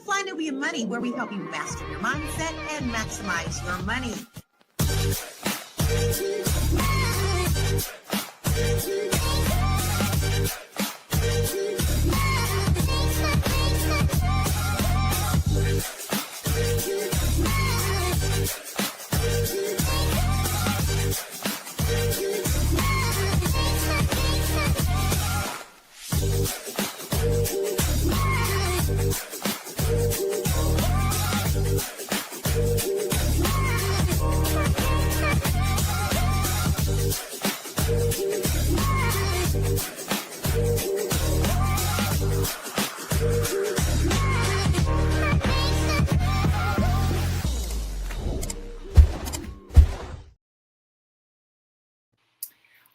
Fly Nubian Money, where we help you master your mindset and maximize your money.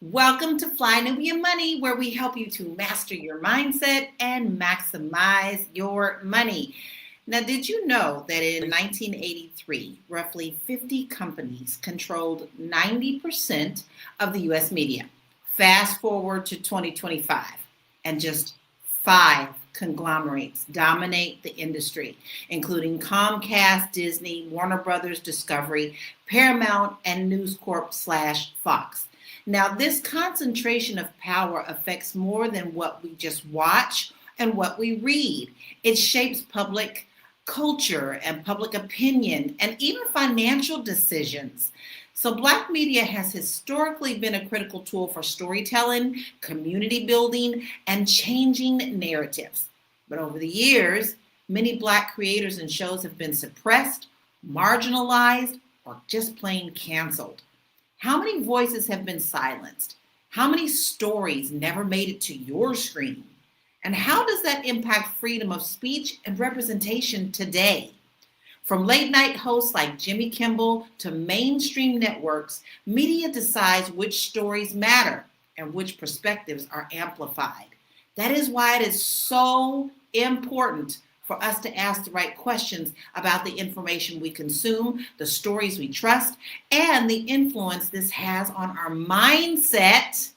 Welcome to Fly Nubian Money, where we help you to master your mindset and maximize your money. Now, did you know that in 1983, roughly 50 companies controlled 90% of the U.S. media? Fast forward to 2025, and just 5 conglomerates dominate the industry, including Comcast, Disney, Warner Brothers, Discovery, Paramount, and News Corp / Fox. Now, this concentration of power affects more than what we just watch and what we read. It shapes public culture and public opinion and even financial decisions. So Black media has historically been a critical tool for storytelling, community building, and changing narratives. But over the years, many Black creators and shows have been suppressed, marginalized, or just plain canceled. How many voices have been silenced? How many stories never made it to your screen? And how does that impact freedom of speech and representation today? From late night hosts like Jimmy Kimmel to mainstream networks, media decides which stories matter and which perspectives are amplified. That is why it is so important for us to ask the right questions about the information we consume, the stories we trust, and the influence this has on our mindset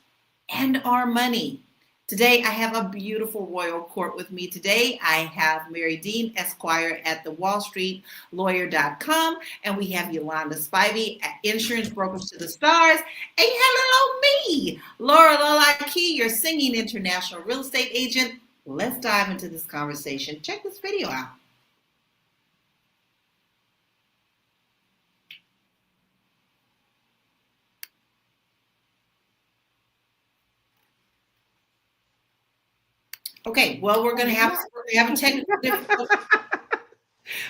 and our money. Today, I have a beautiful royal court with me. Today, I have Mary Dean Esquire at the WallStreetLawyer.com, and we have Yolanda Spivey at Insurance Brokers to the Stars. And hello, me, Laura Lalaki, your singing international real estate agent. Let's dive into this conversation. Check this video out. Okay, well, we're going to have a technical difficulty.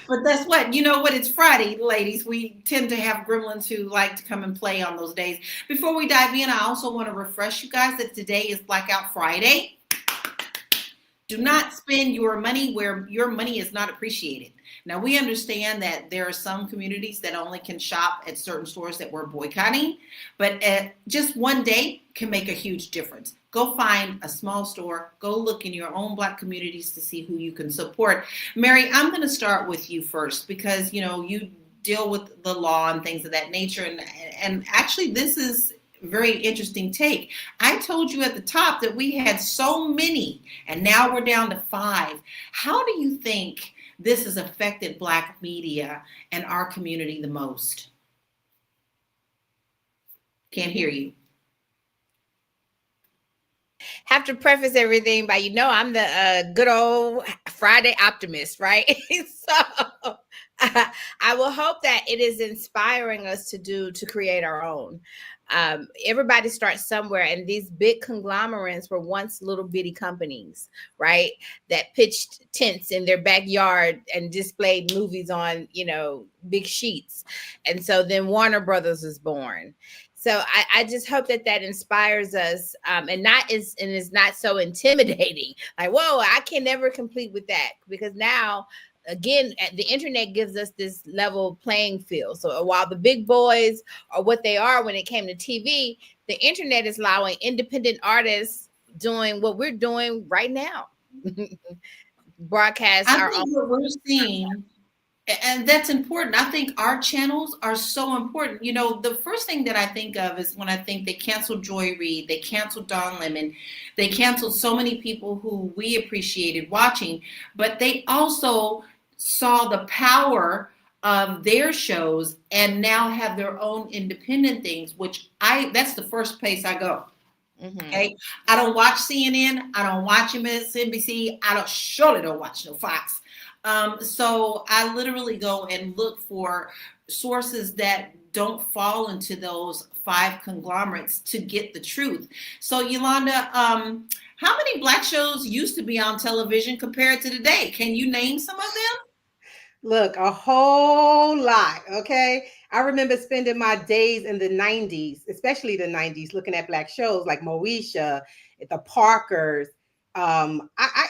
But that's what, you know what, it's Friday, ladies. We tend to have gremlins who like to come and play on those days. Before we dive in, I also want to refresh you guys that today is Blackout Friday. Do not spend your money where your money is not appreciated. Now, we understand that there are some communities that only can shop at certain stores that we're boycotting, but just one day can make a huge difference. Go find a small store. Go look in your own Black communities to see who you can support. Mary, I'm going to start with you first because, you know, you deal with the law and things of that nature. And actually, this is very interesting take. I told you at the top that we had so many, and now we're down to 5. How do you think this has affected Black media and our community the most? Can't hear you. Have to preface everything by, you know, I'm the good old Friday optimist, right? So I will hope that it is inspiring us to create our own. Everybody starts somewhere, and these big conglomerates were once little bitty companies, right? That pitched tents in their backyard and displayed movies on, you know, big sheets. And so then Warner Brothers was born. So I just hope that inspires us, and is not so intimidating. Like, whoa, I can never compete with that, because now, again, the internet gives us this level playing field. So while the big boys are what they are when it came to TV, the internet is allowing independent artists doing what we're doing right now. Broadcast. I think what we're seeing, and that's important. I think our channels are so important. You know, the first thing that I think of is when I think they canceled Joy Reid, they canceled Don Lemon, they canceled so many people who we appreciated watching, but they also saw the power of their shows and now have their own independent things, that's the first place I go. Okay. I don't watch CNN. I don't watch MSNBC. Surely don't watch no Fox. So I literally go and look for sources that don't fall into those 5 conglomerates to get the truth. So Yolanda, how many Black shows used to be on television compared to today? Can you name some of them? Look, a whole lot. Okay. I remember spending my days in the 90s, especially the 90s, looking at Black shows like Moesha, the Parkers, the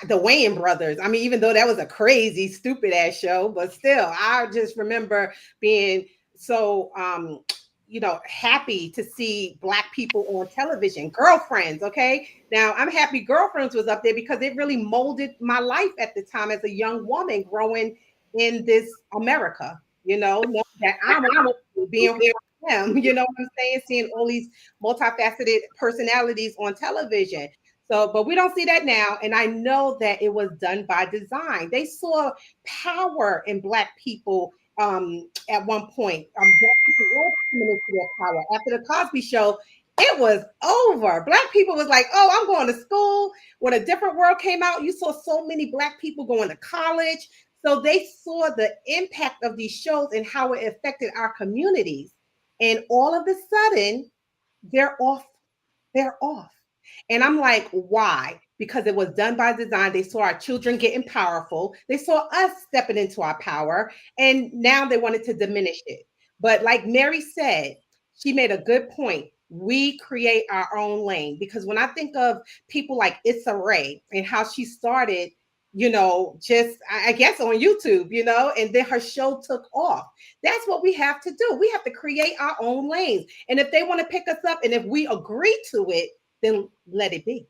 Wayans brothers. I mean, even though that was a crazy, stupid ass show, but still, I just remember being so, happy to see Black people on television. Girlfriends. Okay. Now I'm happy Girlfriends was up there because it really molded my life at the time as a young woman growing in this America, knowing that I'm being who I am, you know what I'm saying? Seeing all these multifaceted personalities on television. So, but we don't see that now. And I know that it was done by design. They saw power in Black people at one point. Black people were coming into their power. After the Cosby Show, it was over. Black people was like, oh, I'm going to school. When A Different World came out, you saw so many Black people going to college. So they saw the impact of these shows and how it affected our communities. And all of a sudden, they're off. They're off. And I'm like, why? Because it was done by design. They saw our children getting powerful. They saw us stepping into our power. And now they wanted to diminish it. But like Mary said, she made a good point. We create our own lane. Because when I think of people like Issa Rae and how she started, just I guess on YouTube, and then her show took off. That's what we have to do. We have to create our own lanes. And if they want to pick us up and if we agree to it, then let it be.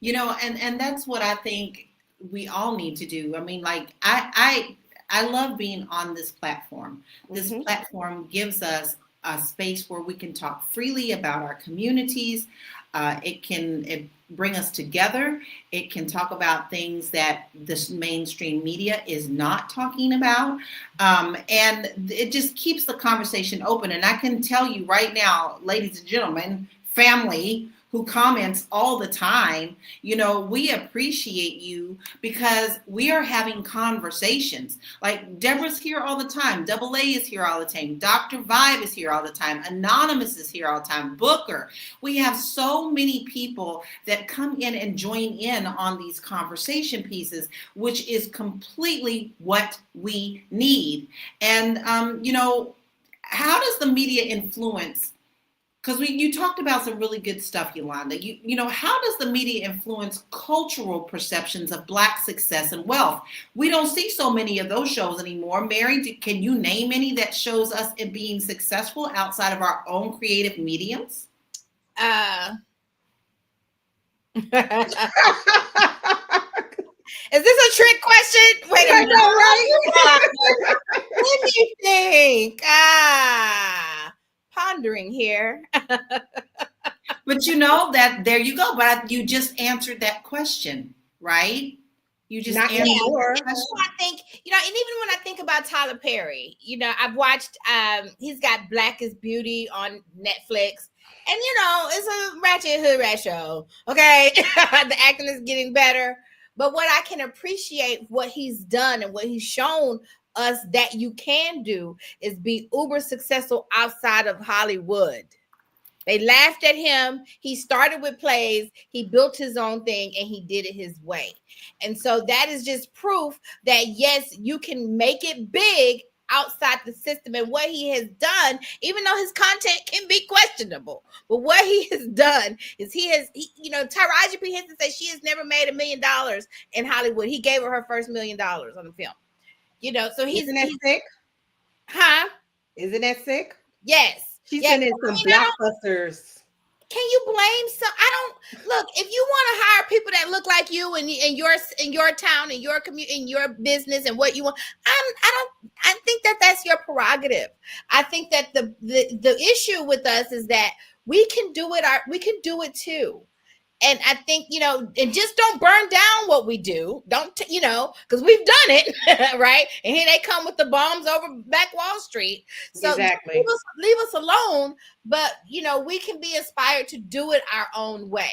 And that's what I think we all need to do. I mean, like I love being on this platform. This platform gives us a space where we can talk freely about our communities. It bring us together. It can talk about things that this mainstream media is not talking about. And it just keeps the conversation open. And I can tell you right now, ladies and gentlemen, family who comments all the time, we appreciate you because we are having conversations. Like Deborah's here all the time. Double A is here all the time. Dr. Vibe is here all the time. Anonymous is here all the time. Booker. We have so many people that come in and join in on these conversation pieces, which is completely what we need. And, how does the media influence? Because you talked about some really good stuff, Yolanda. How does the media influence cultural perceptions of Black success and wealth? We don't see so many of those shows anymore. Mary, can you name any that shows us in being successful outside of our own creative mediums? Is this a trick question? Wait a minute. Right? Let me think. Pondering here. But that there you go. But you just answered that question, right? You just answered that question. I think, and even when I think about Tyler Perry, I've watched, he's got Black is Beauty on Netflix. And, it's a ratchet hood rat show. Okay. The acting is getting better. But what I can appreciate what he's done and what he's shown us that you can do is be uber successful outside of Hollywood. They laughed at him. He started with plays. He built his own thing and he did it his way. And so that is just proof that, yes, you can make it big outside the system. And what he has done, even though his content can be questionable, but what he has done is Taraji P. Henson says she has never made $1 million in Hollywood. He gave her first $1 million on the film. So Isn't that sick? Huh? Isn't that sick? Yes. She's been in some blockbusters. Can you blame some? Look, if you want to hire people that look like you in your town, in your community, in your business and what you want, I think that's your prerogative. I think that the issue with us is that we can do it too. And I think, and just don't burn down what we do. Don't, because we've done it, right? And here they come with the bombs over back Wall Street. So exactly. leave us alone. But, we can be inspired to do it our own way.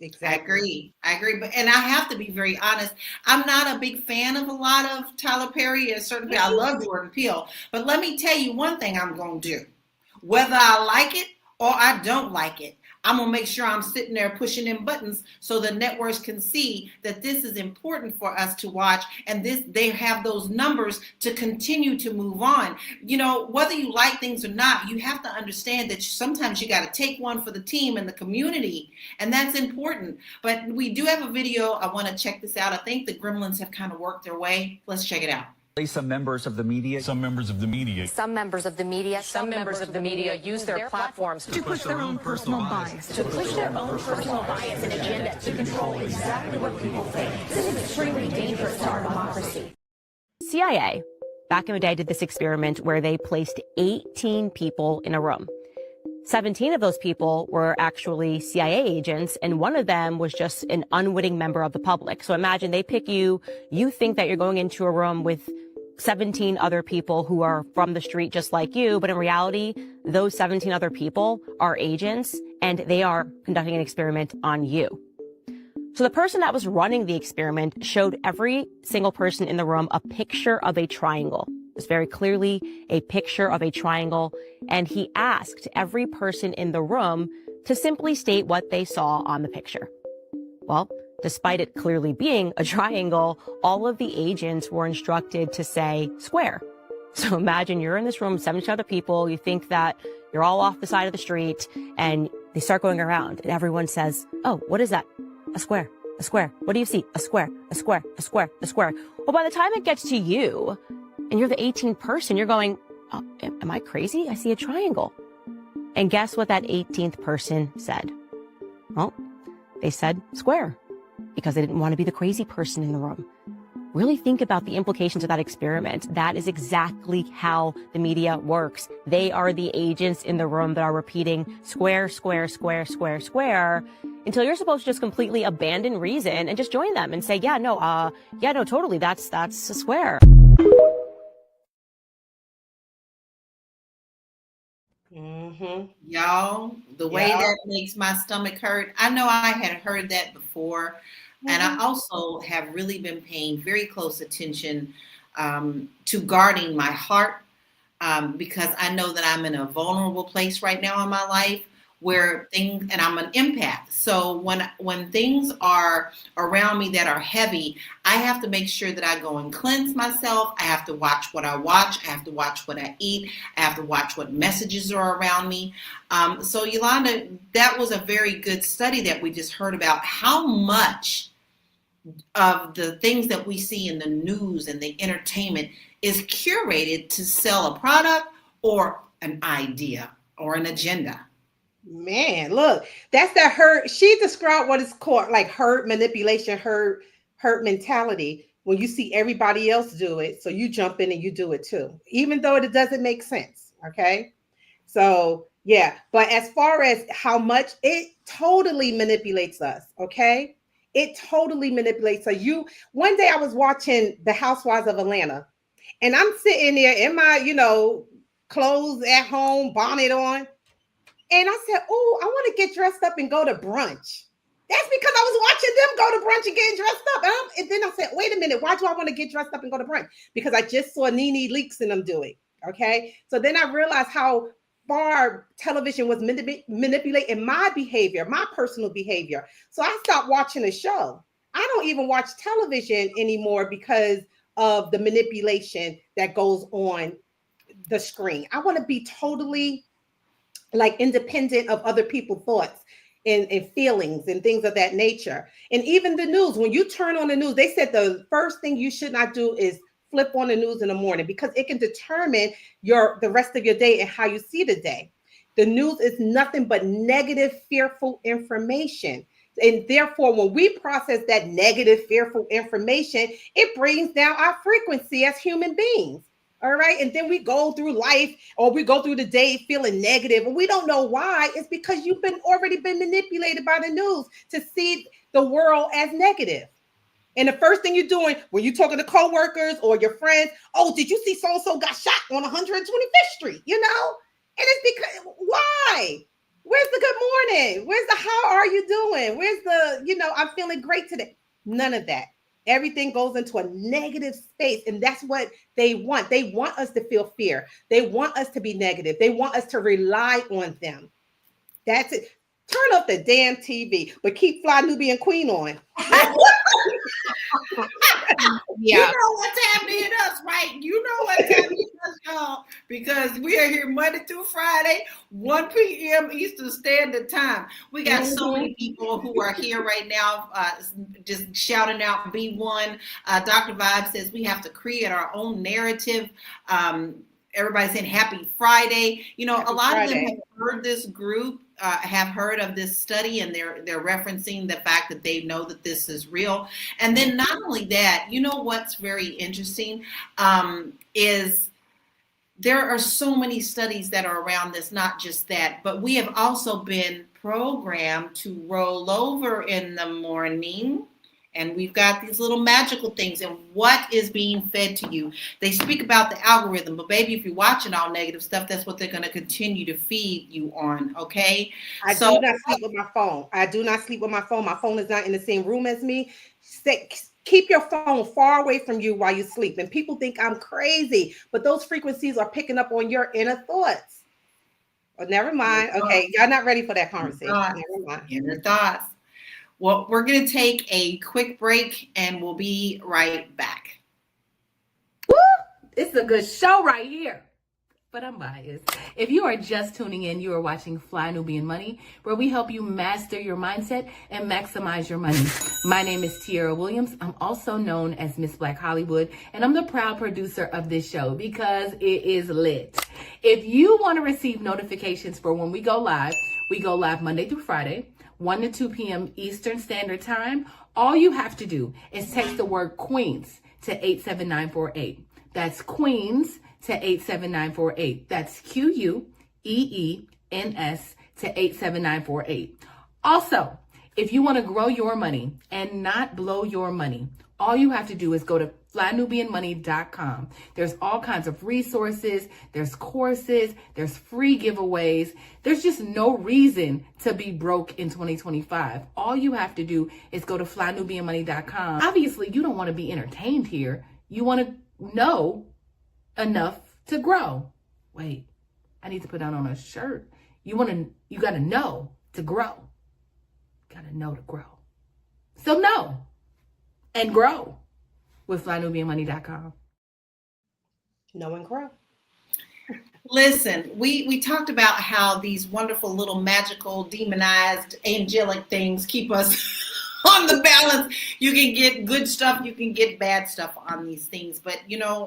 Exactly. I agree. And I have to be very honest. I'm not a big fan of a lot of Tyler Perry and certain people. I love Jordan Peele. But let me tell you one thing I'm going to do. Whether I like it or I don't like it, I'm going to make sure I'm sitting there pushing them buttons so the networks can see that this is important for us to watch, and they have those numbers to continue to move on. Whether you like things or not, you have to understand that sometimes you got to take one for the team and the community, and that's important. But we do have a video. I want to check this out. I think the Gremlins have kind of worked their way. Let's check it out. Some members of the media use their platforms to push their own personal bias, and agenda to control exactly what people think. This is extremely dangerous to our democracy. CIA, back in the day, did this experiment where they placed 18 people in a room. 17 of those people were actually CIA agents, and one of them was just an unwitting member of the public. So imagine they pick you think that you're going into a room with 17 other people who are from the street just like you, but in reality, those 17 other people are agents, and they are conducting an experiment on you. So the person that was running the experiment showed every single person in the room a picture of a triangle. It's very clearly a picture of a triangle, and he asked every person in the room to simply state what they saw on the picture. Well, despite it clearly being a triangle, all of the agents were instructed to say square. So imagine you're in this room, 70 other people, you think that you're all off the side of the street, and they start going around, and everyone says, oh, what is that? A square, a square. What do you see? A square, a square, a square, a square. Well, by the time it gets to you, and you're the 18th person, you're going, oh, am I crazy? I see a triangle. And guess what that 18th person said? Well, they said square, because they didn't want to be the crazy person in the room. Really think about the implications of that experiment. That is exactly how the media works. They are the agents in the room that are repeating square, square, square, square, square, until you're supposed to just completely abandon reason and just join them and say, no, totally, that's a square. Mm-hmm. Y'all, the way that makes my stomach hurt. I know I had heard that before. And I also have really been paying very close attention to guarding my heart because I know that I'm in a vulnerable place right now in my life where and I'm an empath. So when things are around me that are heavy, I have to make sure that I go and cleanse myself. I have to watch what I watch. I have to watch what I eat. I have to watch what messages are around me. So Yolanda, that was a very good study that we just heard about how much of the things that we see in the news and the entertainment is curated to sell a product or an idea or an agenda. Man, look, that's that hurt. She described what is called like herd manipulation, herd mentality. When you see everybody else do it, so you jump in and you do it too, even though it doesn't make sense. Okay. So yeah, but as far as how much it totally manipulates us, okay? It totally manipulates. So one day I was watching The Housewives of Atlanta, and I'm sitting there in my, clothes at home, bonnet on. And I said, oh, I want to get dressed up and go to brunch. That's because I was watching them go to brunch and getting dressed up. And then I said, wait a minute, why do I want to get dressed up and go to brunch? Because I just saw Nene Leakes and them do it. Okay. So then I realized how far television was manipulating my behavior, my personal behavior. So I stopped watching a show. I don't even watch television anymore because of the manipulation that goes on the screen. I want to be totally like independent of other people's thoughts and feelings and things of that nature. And even the news, when you turn on the news, they said the first thing you should not do is flip on the news in the morning because it can determine the rest of your day and how you see the day. The news is nothing but negative, fearful information. And therefore, when we process that negative, fearful information, it brings down our frequency as human beings. All right. And then we go through life or we go through the day feeling negative and we don't know why. It's because you've already been manipulated by the news to see the world as negative. And the first thing you're doing when you're talking to coworkers or your friends, oh, did you see so-and-so got shot on 125th Street? You know? And it's because, why? Where's the good morning? Where's the how are you doing? Where's the, I'm feeling great today? None of that. Everything goes into a negative space. And that's what they want. They want us to feel fear. They want us to be negative. They want us to rely on them. That's it. Turn off the damn TV, but keep Fly Nubian Queen on. You know what's happening to us, right? You know what's happening to us, y'all, because we are here Monday through Friday, 1 p.m. Eastern Standard Time. We got so many people who are here right now, just shouting out B1. Dr. Vibe says we have to create our own narrative. Everybody's saying happy Friday. You know, a lot of them have heard this group, have heard of this study, and they're referencing the fact that they know that this is real. And then not only that, you know what's very interesting is there are so many studies that are around this, not just that, but we have also been programmed to roll over in the morning. And we've got these little magical things and what is being fed to you. They speak about the algorithm, but baby, if you're watching all negative stuff, that's what they're going to continue to feed you on, okay? I do not sleep with my phone. I do not sleep with my phone. My phone is not in the same room as me. Keep your phone far away from you while you sleep. And people think I'm crazy, but those frequencies are picking up on your inner thoughts. Oh, never mind. Okay, y'all not ready for that conversation. Never mind. Inner thoughts. Well, we're going to take a quick break and we'll be right back. Woo! It's a good show right here. But I'm biased. If you are just tuning in, you are watching Fly Nubian Money, where we help you master your mindset and maximize your money. My name is Tiara Williams. I'm also known as Miss Black Hollywood, and I'm the proud producer of this show because it is lit. If you want to receive notifications for when we go live Monday through Friday, 1 to 2 p.m. Eastern Standard Time. All you have to do is text the word Queens to 87948. That's Queens to 87948. That's QUEENS to 87948. Also, if you want to grow your money and not blow your money, all you have to do is go to flynubianmoney.com. There's all kinds of resources, there's courses, there's free giveaways. There's just no reason to be broke in 2025. All you have to do is go to flynubianmoney.com. Obviously, you don't want to be entertained here. You want to know enough to grow. Wait, I need to put that on a shirt. You got to know to grow. Got to know to grow. So know and grow with flynubianmoney.com. Know and grow. Listen, we talked about how these wonderful little magical, demonized, angelic things keep us on the balance. You can get good stuff, you can get bad stuff on these things. But,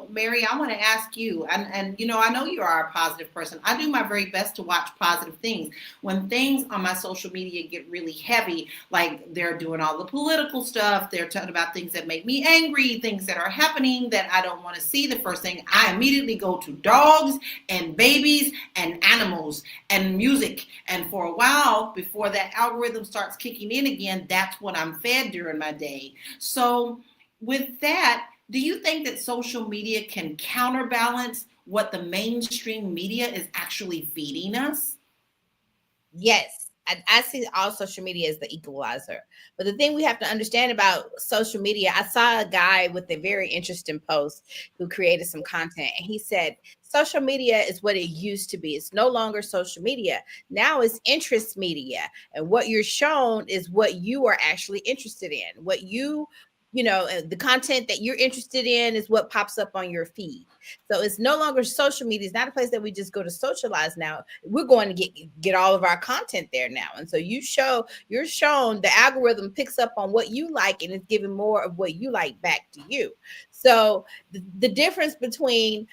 Mary, I want to ask you, and I know you are a positive person. I do my very best to watch positive things. When things on my social media get really heavy, like they're doing all the political stuff, they're talking about things that make me angry, things that are happening that I don't want to see, the first thing I immediately go to dogs and babies and animals and music. And for a while, before that algorithm starts kicking in again, that's what I'm fed during my day. So with that, do you think that social media can counterbalance what the mainstream media is actually feeding us? Yes. I see all social media as the equalizer. But the thing we have to understand about social media, I saw a guy with a very interesting post who created some content, and he said, social media is what it used to be. It's no longer social media. Now it's interest media. And what you're shown is what you are actually interested in. What the content that you're interested in is what pops up on your feed. So it's no longer social media. It's not a place that we just go to socialize now. We're going to get all of our content there now. And so you're shown, the algorithm picks up on what you like and it's giving more of what you like back to you. So the difference between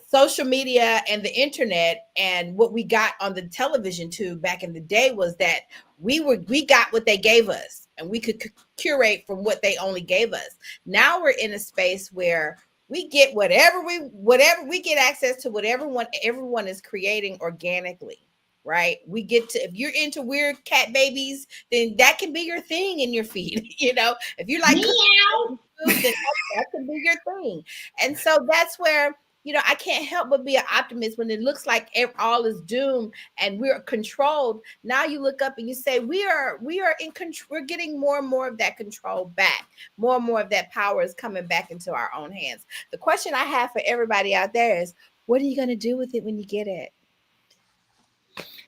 social media and the internet and what we got on the television tube back in the day was that we got what they gave us and we could curate from what they only gave us. Now we're in a space where We get whatever we get access to, whatever everyone is creating organically, right? We get to, if you're into weird cat babies, then that can be your thing in your feed. If you like cooking food, then that can be your thing. And so that's where, I can't help but be an optimist when it looks like all is doomed and we're controlled. Now you look up and you say, we are in control. We're getting more and more of that control back. More and more of that power is coming back into our own hands. The question I have for everybody out there is, what are you going to do with it when you get it?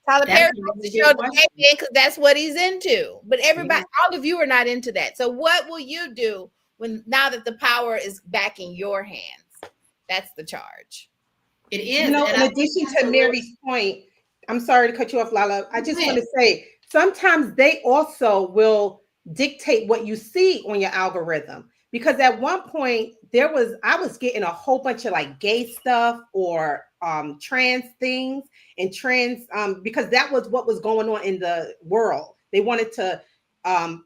Tyler Perry wants to show the baby because that's what he's into. But everybody, all of you are not into that. So what will you do now that the power is back in your hands? That's the charge. It is. In addition to Mary's point, I'm sorry to cut you off, Lala. I just want to say, sometimes they also will dictate what you see on your algorithm. Because at one point I was getting a whole bunch of like gay stuff or trans things and trans, because that was what was going on in the world. They wanted to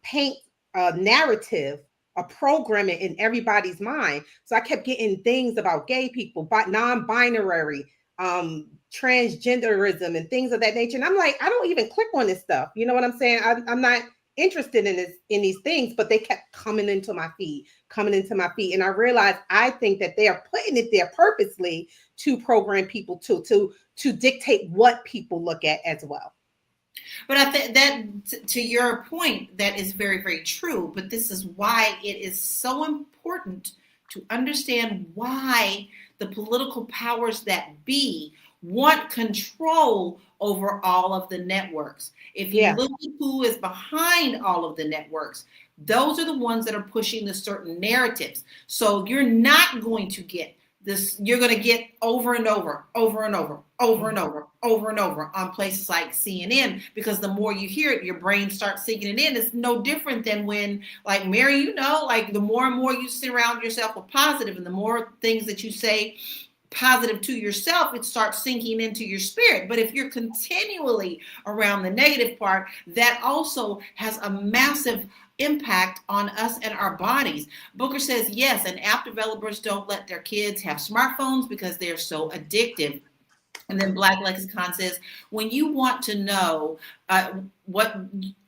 paint a narrative, a programming in everybody's mind. So I kept getting things about gay people, non-binary, transgenderism and things of that nature. And I'm like, I don't even click on this stuff. You know what I'm saying? I'm not interested in these things, but they kept coming into my feed. And I realized, I think that they are putting it there purposely to program people to dictate what people look at as well. But I think that, to your point, that is very, very true. But this is why it is so important to understand why the political powers that be want control over all of the networks. If you look at who is behind all of the networks, those are the ones that are pushing the certain narratives. So you're not going to get this, you're going to get over and over on places like CNN, because the more you hear it, your brain starts sinking it in. It's no different than when, like Mary, like the more and more you surround yourself with positive, and the more things that you say positive to yourself, it starts sinking into your spirit. But if you're continually around the negative part, that also has a massive impact on us and our bodies. Booker says, yes, and app developers don't let their kids have smartphones because they're so addictive. And then Black Lexicon says, when you want to know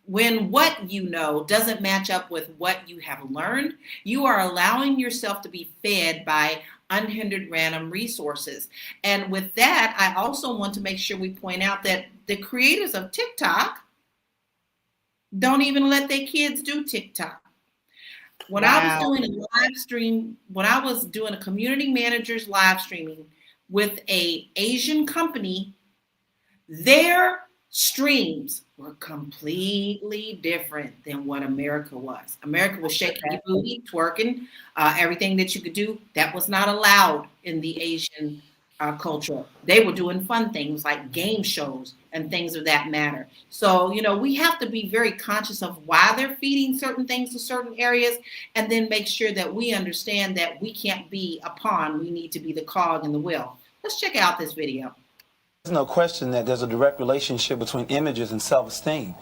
when what you know doesn't match up with what you have learned, you are allowing yourself to be fed by unhindered random resources. And with that, I also want to make sure we point out that the creators of TikTok don't even let their kids do TikTok. When I was doing a live stream, when I was doing a community manager's live streaming with an Asian company, their streams were completely different than what America was. America was shaking your booty, twerking, everything that you could do. That was not allowed in the Asian culture. They were doing fun things like game shows and things of that matter. So, we have to be very conscious of why they're feeding certain things to certain areas, and then make sure that we understand that we can't be a pawn. We need to be the cog in the wheel. Let's check out this video. There's no question that there's a direct relationship between images and self-esteem.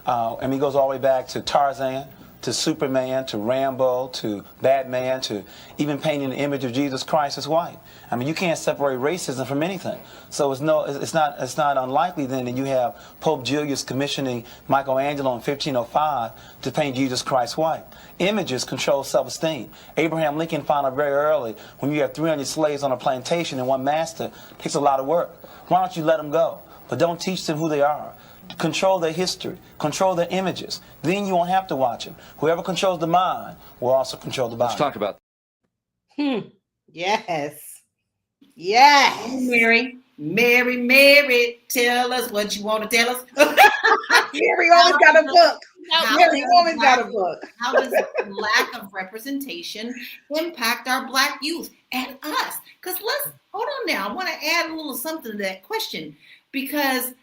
It goes all the way back to Tarzan, to Superman, to Rambo, to Batman, to even painting the image of Jesus Christ as white. You can't separate racism from anything. So it's not unlikely then that you have Pope Julius commissioning Michelangelo in 1505 to paint Jesus Christ white. Images control self-esteem. Abraham Lincoln found out very early, when you have 300 slaves on a plantation and one master, it takes a lot of work. Why don't you let them go? But don't teach them who they are. Control their history, control their images. Then you won't have to watch them. Whoever controls the mind will also control the body. Let's talk about Yes. Mary, tell us what you want to tell us. Mary always got a book. Mary always got a book. How does lack of representation impact our Black youth and us? Because hold on now. I want to add a little something to that question, because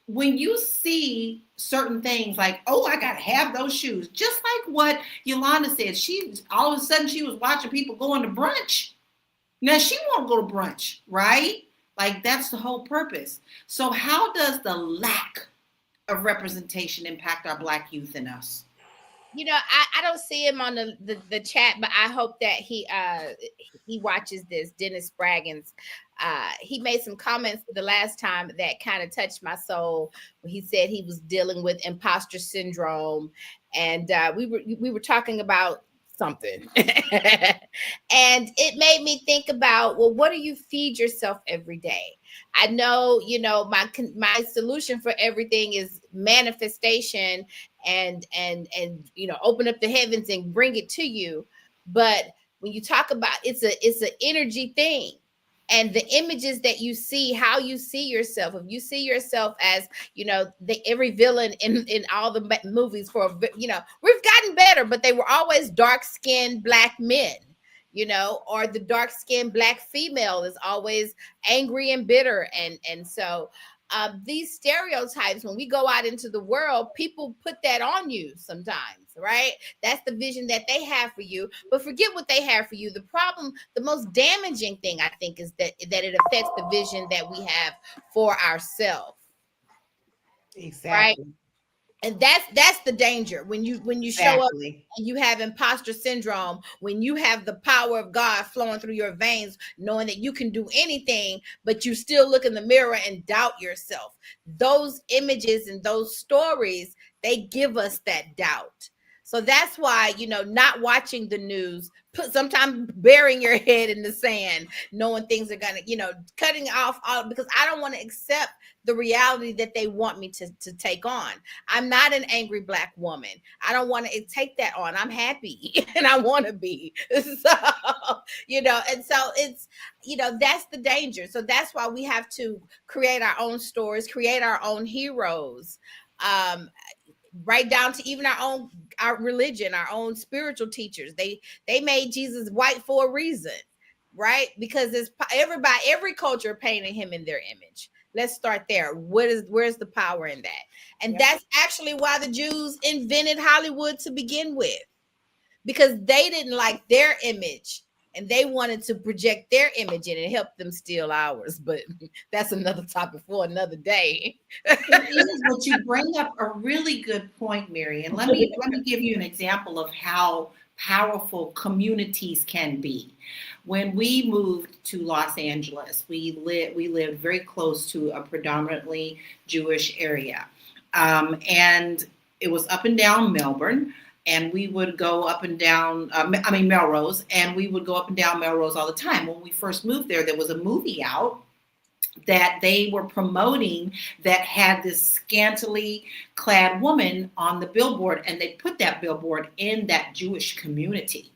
when you see certain things like, oh, I got to have those shoes, just like what Yolanda said, all of a sudden she was watching people going to brunch. Now she won't go to brunch, right? Like, that's the whole purpose. So how does the lack of representation impact our Black youth and us? I don't see him on the chat, but I hope that he watches this. Dennis Spraggins, he made some comments the last time that kind of touched my soul when he said he was dealing with imposter syndrome, and we were talking about something, and it made me think about, well, what do you feed yourself every day? I know, my solution for everything is manifestation and open up the heavens and bring it to you. But when you talk about it's an energy thing, and the images that you see, how you see yourself. If you see yourself as, every villain in all the movies we've gotten better, but they were always dark-skinned Black men, or the dark-skinned Black female is always angry and bitter. And so these stereotypes, when we go out into the world, people put that on you sometimes, right? That's the vision that they have for you, but forget what they have for you. The problem, the most damaging thing, I think, is that it affects the vision that we have for ourselves. Exactly. Right? And that's the danger when you show up and you have imposter syndrome, when you have the power of God flowing through your veins, knowing that you can do anything, but you still look in the mirror and doubt yourself. Those images and those stories, they give us that doubt. So that's why, not watching the news, sometimes burying your head in the sand, knowing things are going to, cutting off all, because I don't want to accept the reality that they want me to take on. I'm not an angry Black woman. I don't want to take that on. I'm happy and I want to be. So, and so it's, that's the danger. So that's why we have to create our own stories, create our own heroes. Right down to even our religion, our own spiritual teachers. They made Jesus white for a reason, right? Because it's every culture painting him in their image. Let's start there. Where's the power in that? And that's actually why the Jews invented Hollywood to begin with, because they didn't like their image and they wanted to project their image in and help them steal ours. But that's another topic for another day. But you bring up a really good point, Mary. And let me give you an example of how powerful communities can be. When we moved to Los Angeles, we lived very close to a predominantly Jewish area. And it was up and down Melbourne. And we would go up and down, Melrose, and we would go up and down Melrose all the time. When we first moved there was a movie out that they were promoting that had this scantily clad woman on the billboard, and they put that billboard in that Jewish community.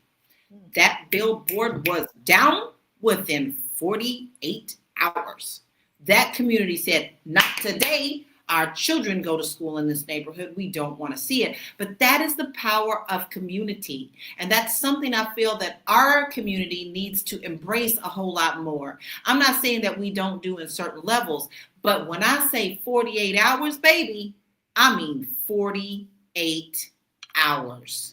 That billboard was down within 48 hours. That community said, not today. Our children go to school in this neighborhood. We don't want to see it. But that is the power of community. And that's something I feel that our community needs to embrace a whole lot more. I'm not saying that we don't do in certain levels, but when I say 48 hours, baby, I mean 48 hours.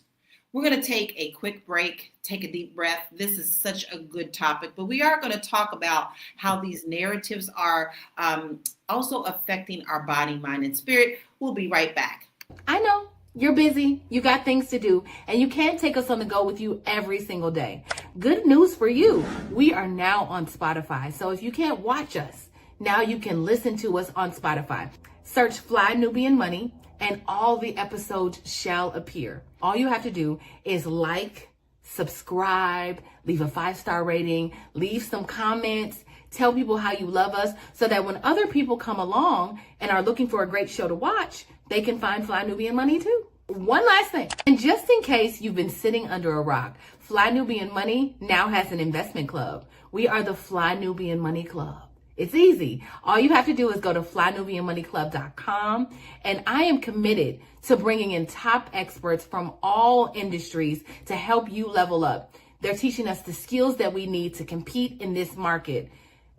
We're going to take a quick break, take a deep breath. This is such a good topic, but we are going to talk about how these narratives are also affecting our body, mind, and spirit. We'll be right back. I know you're busy, you got things to do, and you can't take us on the go with you every single day. Good news for you. We are now on Spotify. So if you can't watch us, now you can listen to us on Spotify. Search Fly Nubian Money and all the episodes shall appear. All you have to do is like, subscribe, leave a 5-star rating, leave some comments, tell people how you love us so that when other people come along and are looking for a great show to watch, they can find Fly Nubian Money too. One last thing, and just in case you've been sitting under a rock, Fly Nubian Money now has an investment club. We are the Fly Nubian Money Club. It's easy. All you have to do is go to flynubianmoneyclub.com, and I am committed to bringing in top experts from all industries to help you level up. They're teaching us the skills that we need to compete in this market.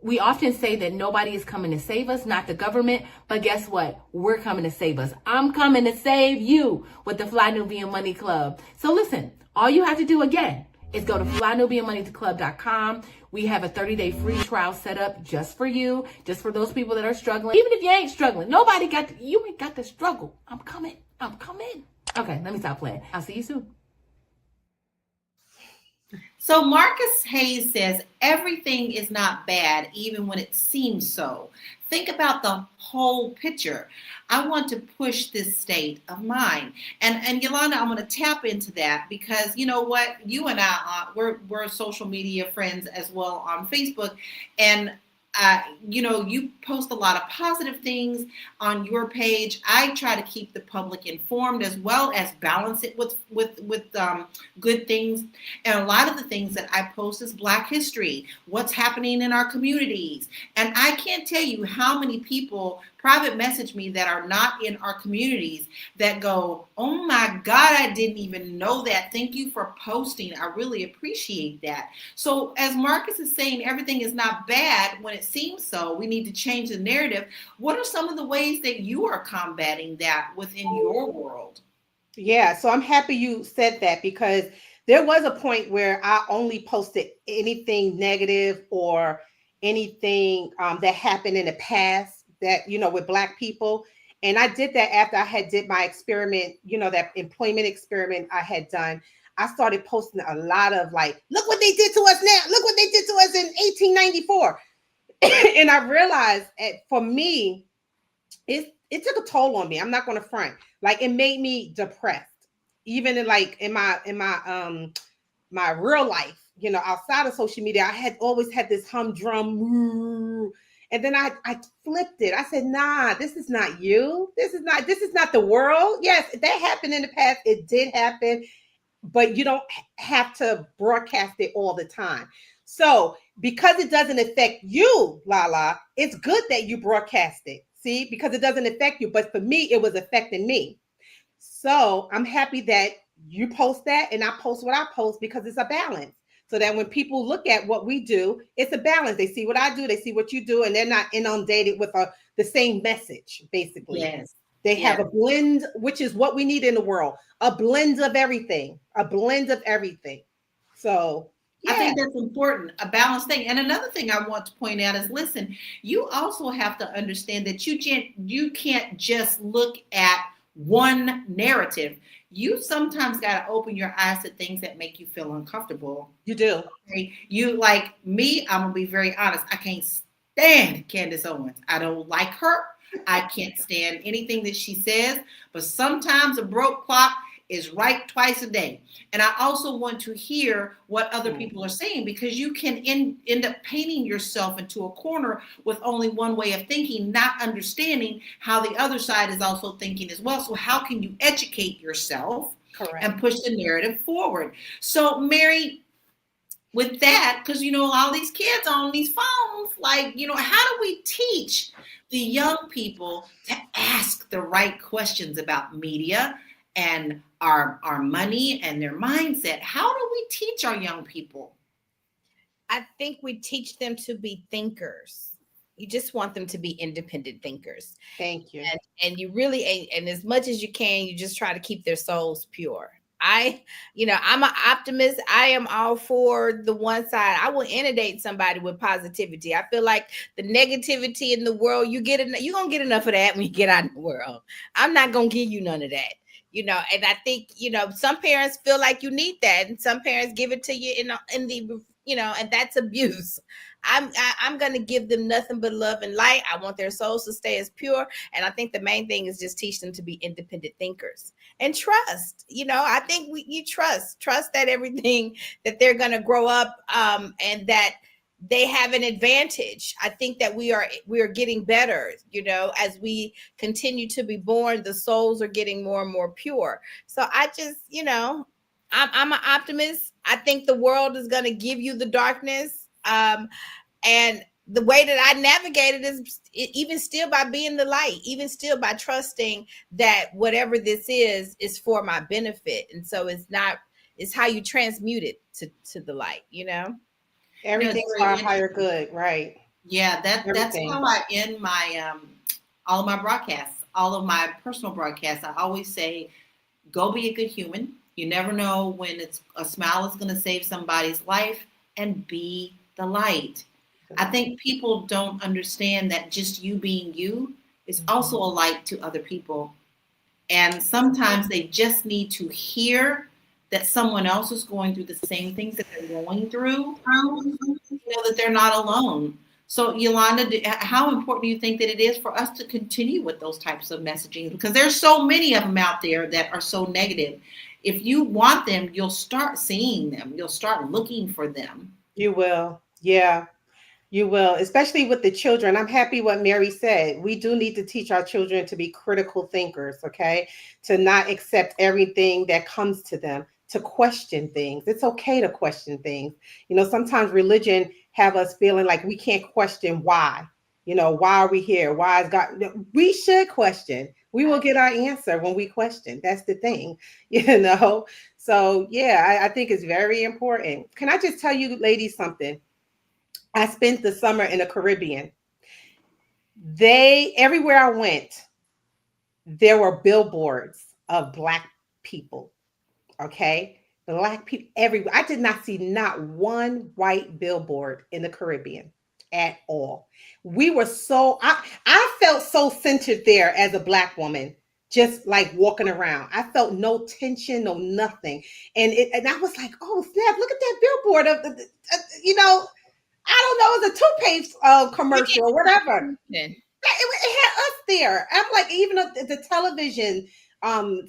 We often say that nobody is coming to save us, not the government, but guess what? We're coming to save us. I'm coming to save you with the Fly Nubian Money Club. So listen, all you have to do again is go to flynubianmoneyclub.com. We have a 30-day free trial set up just for you, just for those people that are struggling. Even if you ain't struggling, you ain't got to struggle. I'm coming. Okay, let me stop playing. I'll see you soon. So Marcus Hayes says everything is not bad, even when it seems so. Think about the whole picture. I want to push this state of mind. And Yolanda, I'm going to tap into that because you know what? You and I, we're social media friends as well on Facebook. And you post a lot of positive things on your page. I try to keep the public informed as well as balance it with good things. And a lot of the things that I post is Black history, what's happening in our communities. And I can't tell you how many people private message me that are not in our communities that go, oh my God, I didn't even know that. Thank you for posting. I really appreciate that. So as Marcus is saying, everything is not bad when it seems so. We need to change the narrative. What are some of the ways that you are combating that within your world? Yeah, so I'm happy you said that because there was a point where I only posted anything negative or anything that happened in the past that, with Black people. And I did that after I had did my experiment, that employment experiment I had done. I started posting a lot of like, look what they did to us now. Look what they did to us in 1894. And I realized for me, it took a toll on me. I'm not going to front. Like it made me depressed, even in my real life, outside of social media. I had always had this humdrum, and then I flipped it. I said, nah, this is not you. This is not the world. Yes, that happened in the past. It did happen, but you don't have to broadcast it all the time. So because it doesn't affect you, Lala, it's good that you broadcast it. See, because it doesn't affect you. But for me, it was affecting me. So I'm happy that you post that and I post what I post because it's a balance. So that when people look at what we do, it's a balance. They see what I do, they see what you do, and they're not inundated with the same message, basically. Yes. They have a blend, which is what we need in the world. A blend of everything. So yeah. I think that's important, a balanced thing. And another thing I want to point out is, listen, you also have to understand that you can't just look at one narrative. You sometimes got to open your eyes to things that make you feel uncomfortable. You do. Okay? You like me, I'm going to be very honest. I can't stand Candace Owens. I don't like her. I can't stand anything that she says. But sometimes a broke clock is right twice a day. And I also want to hear what other people are saying, because you can end up painting yourself into a corner with only one way of thinking, not understanding how the other side is also thinking as well. So how can you educate yourself and push the narrative forward? So Mary, with that, because all these kids on these phones, like, how do we teach the young people to ask the right questions about media and our money and their mindset? How do we teach our young people? I think we teach them to be thinkers. You just want them to be independent thinkers. Thank you. And you really, and as much as you can, you just try to keep their souls pure. I'm an optimist. I am all for the one side. I will inundate somebody with positivity. I feel like the negativity in the world, you're going to get enough of that when you get out in the world. I'm not going to give you none of that. And I think, some parents feel like you need that, and some parents give it to you in the, and that's abuse. I'm going to give them nothing but love and light. I want their souls to stay as pure. And I think the main thing is just teach them to be independent thinkers and trust. I think you trust that everything that they're going to grow up and that they have an advantage. I think that we are getting better, as we continue to be born, the souls are getting more and more pure. So I just, I'm an optimist. I think the world is going to give you the darkness. And the way that I navigate it is even still by being the light, even still by trusting that whatever this is for my benefit. And so it's how you transmute it to the light, Everything's for our higher good, right? Yeah, that's how I end my all of my broadcasts, all of my personal broadcasts. I always say, go be a good human. You never know when a smile is going to save somebody's life, and be the light. I think people don't understand that just you being you is also a light to other people. And sometimes they just need to hear that someone else is going through the same things that they're going through, that they're not alone. So, Yolanda, how important do you think that it is for us to continue with those types of messaging? Because there's so many of them out there that are so negative. If you want them, you'll start seeing them. You'll start looking for them. You will. Yeah. You will, especially with the children. I'm happy what Mary said. We do need to teach our children to be critical thinkers, okay? To not accept everything that comes to them, to question things. It's okay to question things. Sometimes religion have us feeling like we can't question why. Why are we here? Why is God? We should question. We will get our answer when we question. That's the thing, So yeah, I think it's very important. Can I just tell you ladies something? I spent the summer in the Caribbean. Everywhere I went, there were billboards of Black people. Okay. Black people everywhere. I did not see not one white billboard in the Caribbean at all. I felt so centered there as a Black woman, just like walking around. I felt no tension, no nothing. And I was like, oh snap, look at that billboard of I don't know, it was a toothpaste commercial or whatever. It had us there. I'm like, even the television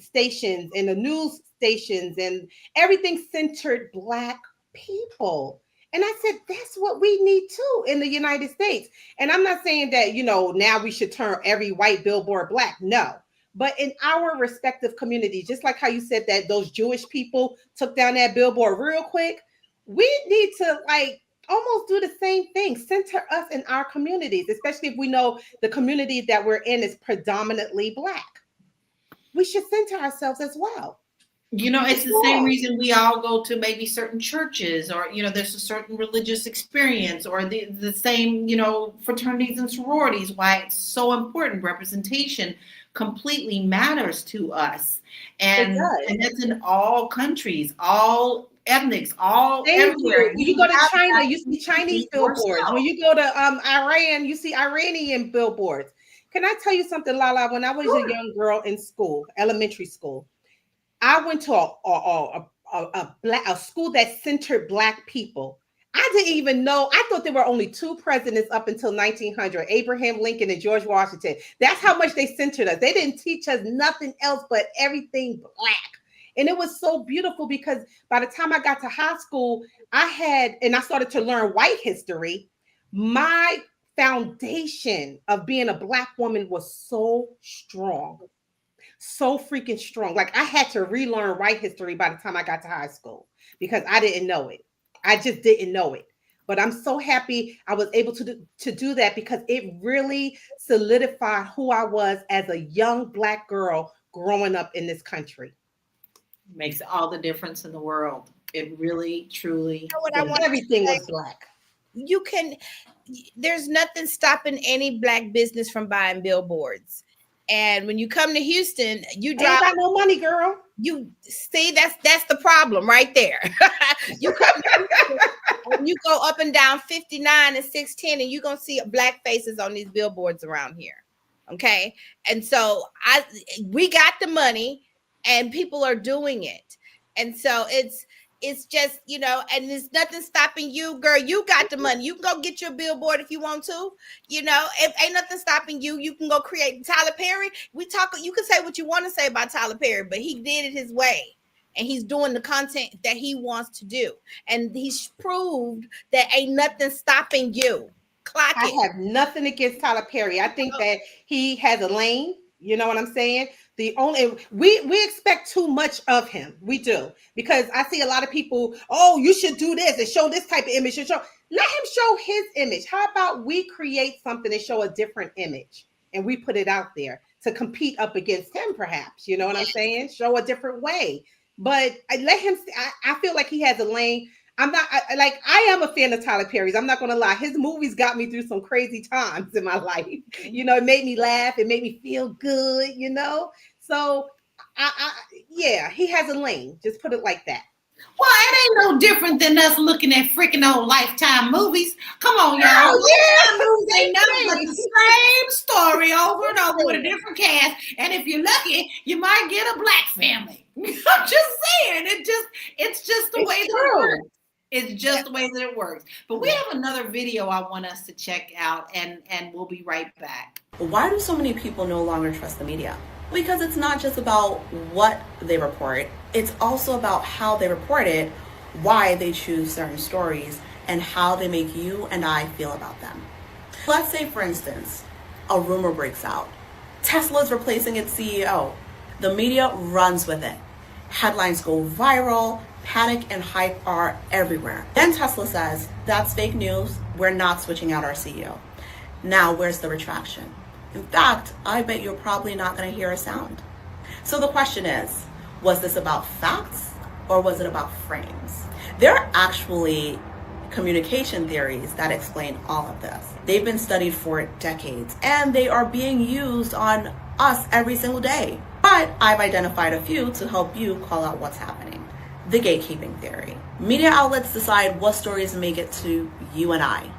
stations and the news stations and everything centered Black people. And I said, that's what we need too in the United States. And I'm not saying that, now we should turn every white billboard Black. No. But in our respective communities, just like how you said that those Jewish people took down that billboard real quick, we need to almost do the same thing, center us in our communities, especially if we know the community that we're in is predominantly Black. We should center ourselves as well. It's the same reason we all go to maybe certain churches, or, there's a certain religious experience, or the same, fraternities and sororities, why it's so important. Representation completely matters to us. And that's in all countries, all ethnics, all everywhere. When you go to China, you see Chinese billboards. When you go to Iran, you see Iranian billboards. Can I tell you something, Lala? When I was a young girl in school, elementary school, I went to a school that centered Black people. I didn't even know. I thought there were only two presidents up until 1900, Abraham Lincoln and George Washington. That's how much they centered us. They didn't teach us nothing else but everything Black. And it was so beautiful because by the time I got to high school, I started to learn white history. My foundation of being a Black woman was so strong, so freaking strong. Like I had to relearn white history by the time I got to high school because I didn't know it. I just didn't know it. But I'm so happy I was able to do that because it really solidified who I was as a young Black girl growing up in this country. Makes all the difference in the world. It really, truly. Everything was Black. There's nothing stopping any Black business from buying billboards. And when you come to Houston, you ain't got no money, girl. You see, that's the problem right there. You come to Houston, and you go up and down 59 and 610, and you're gonna see Black faces on these billboards around here. Okay, and so we got the money. And people are doing it. And so it's just, and there's nothing stopping you, girl. You got the money. You can go get your billboard if you want to, if ain't nothing stopping you, you can go create Tyler Perry. You can say what you want to say about Tyler Perry, but he did it his way. And he's doing the content that he wants to do. And he's proved that ain't nothing stopping you. I have nothing against Tyler Perry. I think that he has a lane. You know what I'm saying? We expect too much of him. We do, because I see a lot of people. Oh, you should do this and show this type of image. Let him show his image. How about we create something and show a different image, and we put it out there to compete up against him? Perhaps, you know what I'm saying? Show a different way. But I let him. I feel like he has a lane. I am a fan of Tyler Perry's. I'm not going to lie. His movies got me through some crazy times in my life. It made me laugh. It made me feel good, So, yeah, he has a lane. Just put it like that. Well, it ain't no different than us looking at freaking old Lifetime movies. Come on, y'all. Oh, Lifetime movies ain't nothing but the same story over and over with a different cast. And if you're lucky, you might get a black family. I'm just saying. It's just the way that it works. It's just the way that it works. But we have another video I want us to check out, and we'll be right back. Why do so many people no longer trust the media? Because it's not just about what they report, it's also about how they report it, why they choose certain stories, and how they make you and I feel about them. Let's say, for instance, a rumor breaks out. Tesla's replacing its CEO. The media runs with it. Headlines go viral, panic and hype are everywhere. Then Tesla says, that's fake news, we're not switching out our CEO. Now, where's the retraction? In fact, I bet you're probably not going to hear a sound. So the question is, was this about facts or was it about frames? There are actually communication theories that explain all of this. They've been studied for decades and they are being used on us every single day. But I've identified a few to help you call out what's happening. The gatekeeping theory. Media outlets decide what stories make it to you and I.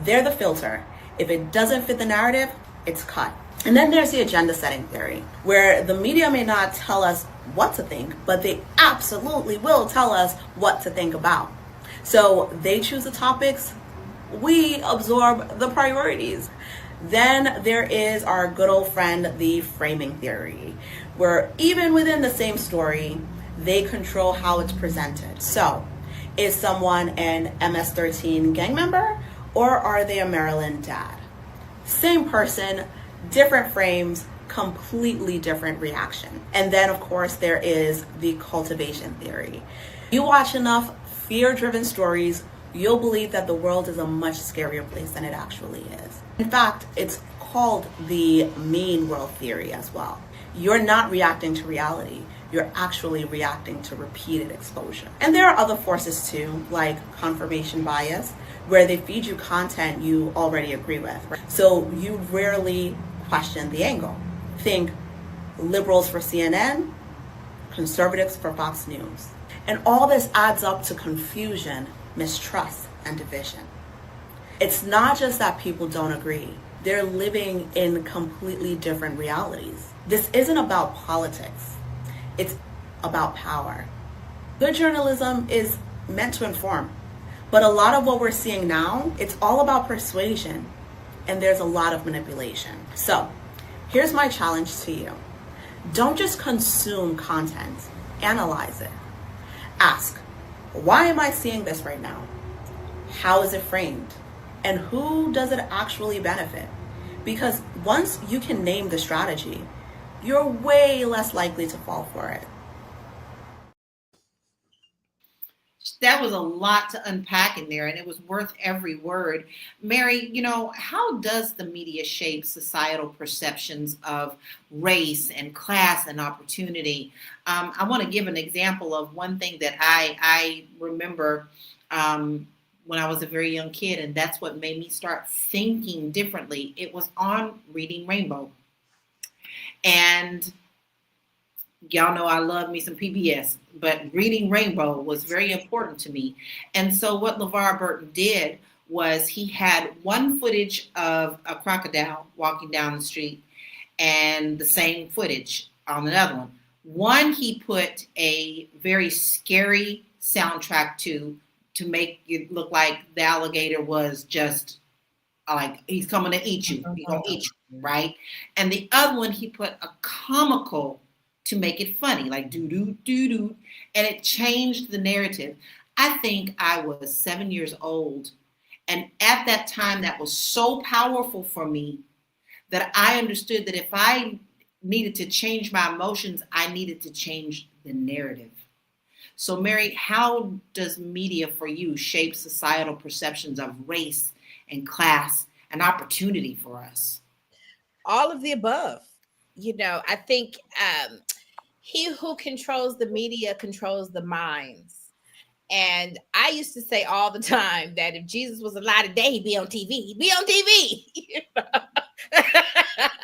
They're the filter. If it doesn't fit the narrative, it's cut. And then there's the agenda setting theory, where the media may not tell us what to think, but they absolutely will tell us what to think about. So they choose the topics, we absorb the priorities. Then there is our good old friend, the framing theory, where even within the same story, they control how it's presented. So is someone an MS-13 gang member or are they a Maryland dad? Same person, different frames, completely different reaction. And then of course there is the cultivation theory. You watch enough fear-driven stories, you'll believe that the world is a much scarier place than it actually is. In fact, it's called the mean world theory as well. You're not reacting to reality, you're actually reacting to repeated exposure. And there are other forces too, like confirmation bias, where they feed you content you already agree with. So you rarely question the angle. Think liberals for CNN, conservatives for Fox News. And all this adds up to confusion, mistrust, and division. It's not just that people don't agree. They're living in completely different realities. This isn't about politics. It's about power. Good journalism is meant to inform. But a lot of what we're seeing now, it's all about persuasion. And there's a lot of manipulation. So here's my challenge to you. Don't just consume content, analyze it. Ask, why am I seeing this right now? How is it framed? And who does it actually benefit? Because once you can name the strategy, you're way less likely to fall for it. That was a lot to unpack in there, and it was worth every word. Mary, how does the media shape societal perceptions of race and class and opportunity? I want to give an example of one thing that I remember when I was a very young kid, and that's what made me start thinking differently. It was on Reading Rainbow. And y'all know I love me some PBS, but Reading Rainbow was very important to me. And so what LeVar Burton did was he had one footage of a crocodile walking down the street and the same footage on another one. One he put a very scary soundtrack to make it look like the alligator was just like he's coming to eat you. He's gonna eat you, right? And the other one he put a comical to make it funny, like doo-doo, and it changed the narrative. I think I was 7 years old, and at that time that was so powerful for me that I understood that if I needed to change my emotions, I needed to change the narrative. So Mary, how does media for you shape societal perceptions of race and class and opportunity for us? All of the above. I think he who controls the media controls the minds. And I used to say all the time that if Jesus was alive today, he'd be on TV. He'd be on TV.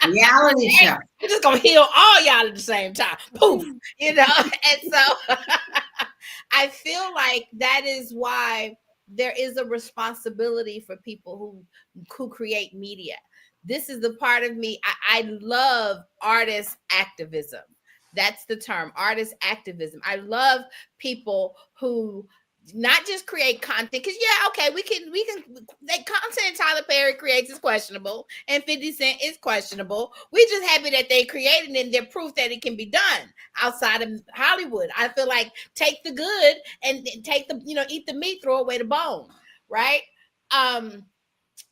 Reality show. I'm just going to heal all y'all at the same time. Poof. And so I feel like that is why there is a responsibility for people who create media. This is the part of me. I love artist activism. That's the term, artist activism. I love people who not just create content, because okay, we can the content Tyler Perry creates is questionable and 50 Cent is questionable. We just happy that they created it and they're proof that it can be done outside of Hollywood. I feel like take the good and take the, eat the meat, throw away the bone, right?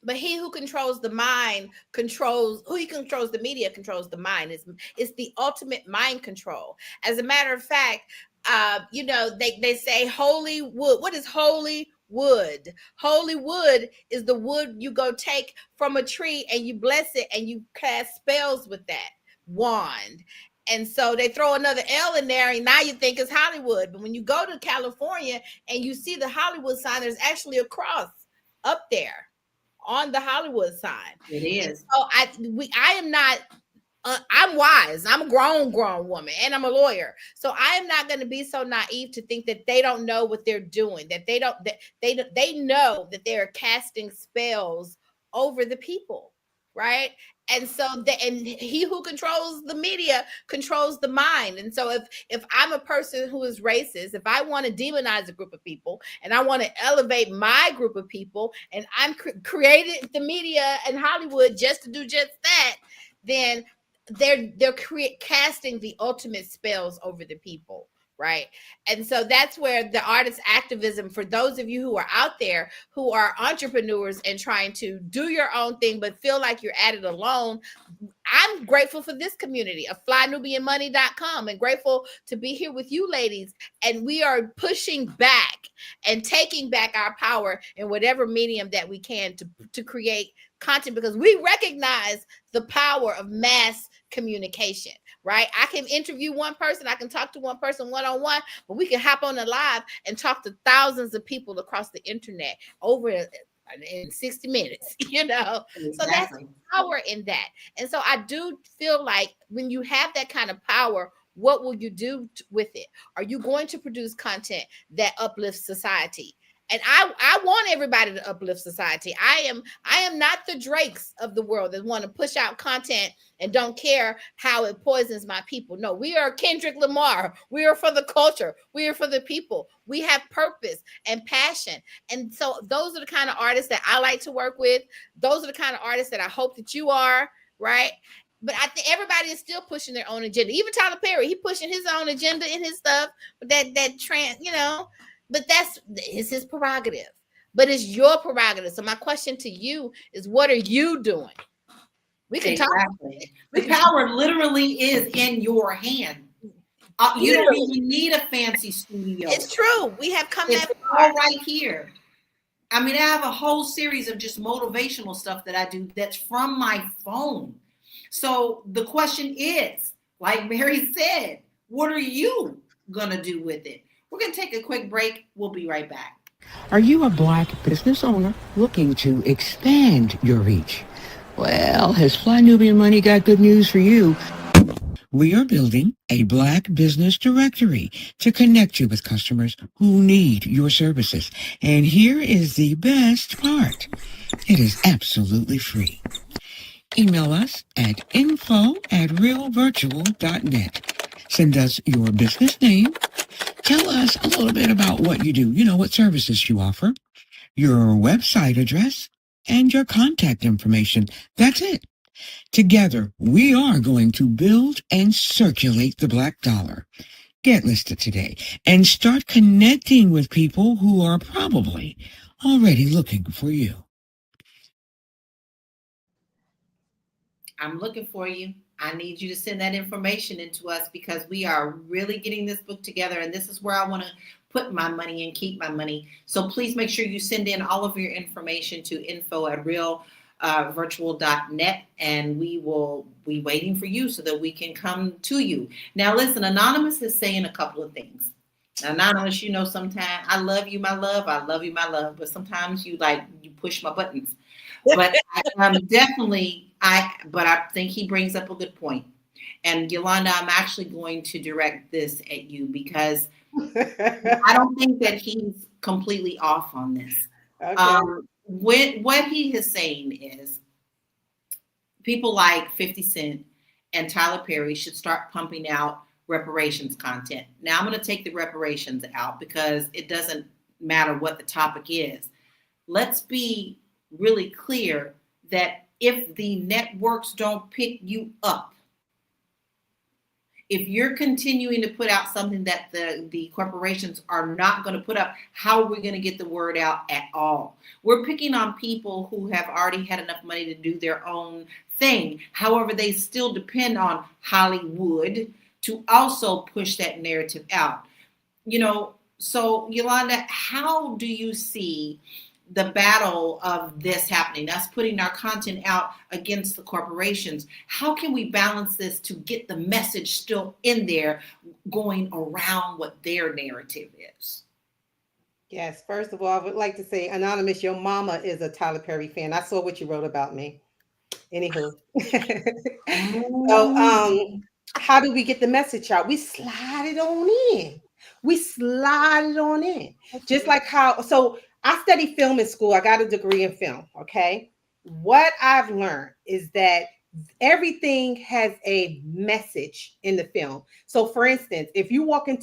But he who controls the mind controls the media, controls the mind. It's the ultimate mind control. As a matter of fact, they say holy wood. What is holy wood? Holy wood is the wood you go take from a tree and you bless it and you cast spells with that wand. And so they throw another L in there, and now you think it's Hollywood. But when you go to California and you see the Hollywood sign, there's actually a cross up there on the Hollywood sign. It is. So I am not. I'm wise. I'm a grown woman, and I'm a lawyer. So I am not going to be so naive to think that they don't know what they're doing. That they don't. That they know that they are casting spells over the people, right? And so and he who controls the media controls the mind. And so if I'm a person who is racist, if I want to demonize a group of people and I want to elevate my group of people, and I'm created the media and Hollywood just to do just that, then they're casting the ultimate spells over the people, right? And so that's where the artist activism, for those of you who are out there who are entrepreneurs and trying to do your own thing but feel like you're at it alone, I'm grateful for this community of flynubianmoney.com and grateful to be here with you ladies. And we are pushing back and taking back our power in whatever medium that we can to create content, because we recognize the power of mass communication, right? I can interview one person, I can talk to one person one-on-one, but we can hop on the live and talk to thousands of people across the internet over in 60 minutes, Exactly. So that's power in that. And so I do feel like when you have that kind of power, what will you do with it? Are you going to produce content that uplifts society? And I want everybody to uplift society. I am not the Drakes of the world that want to push out content and don't care how it poisons my people. No, we are Kendrick Lamar. We are for the culture. We are for the people. We have purpose and passion. And so those are the kind of artists that I like to work with. Those are the kind of artists that I hope that you are, right? But I think everybody is still pushing their own agenda. Even Tyler Perry, he pushing his own agenda in his stuff. That trans, But it's his prerogative. But it's your prerogative. So my question to you is, what are you doing? We can talk. The power literally is in your hand. You don't even need a fancy studio. It's true. We have come that far. All right here. I mean, I have a whole series of just motivational stuff that I do that's from my phone. So the question is, like Mary said, what are you going to do with it? We're going to take a quick break. We'll be right back. Are you a Black business owner looking to expand your reach? Well, has Fly Nubian Money got good news for you? We are building a Black business directory to connect you with customers who need your services. And here is the best part. It is absolutely free. Email us at info@realvirtual.net. Send us your business name. Tell us a little bit about what you do, what services you offer, your website address, and your contact information. That's it. Together, we are going to build and circulate the Black dollar. Get listed today and start connecting with people who are probably already looking for you. I'm looking for you. I need you to send that information into us because we are really getting this book together, and this is where I want to put my money and keep my money. So please make sure you send in all of your information to info@realvirtual.net, and we will be waiting for you so that we can come to you. Now, listen, Anonymous is saying a couple of things. Anonymous, sometimes I love you, my love. I love you, my love. But sometimes you push my buttons. But but I think he brings up a good point. And Yolanda, I'm actually going to direct this at you because I don't think that he's completely off on this. Okay. What he is saying is people like 50 Cent and Tyler Perry should start pumping out reparations content. Now I'm going to take the reparations out because it doesn't matter what the topic is. Let's be really clear that if the networks don't pick you up, if you're continuing to put out something that the corporations are not going to put up, how are we going to get the word out at all? We're picking on people who have already had enough money to do their own thing. However, they still depend on Hollywood to also push that narrative out. So Yolanda, how do you see the battle of this happening, us putting our content out against the corporations? How can we balance this to get the message still in there, going around what their narrative is? Yes, first of all, I would like to say, Anonymous, your mama is a Tyler Perry fan. I saw what you wrote about me. Anywho. So how do we get the message out? We slide it on in. Just like how, so I studied film in school. I got a degree in film. Okay. What I've learned is that everything has a message in the film. So for instance, if you're watching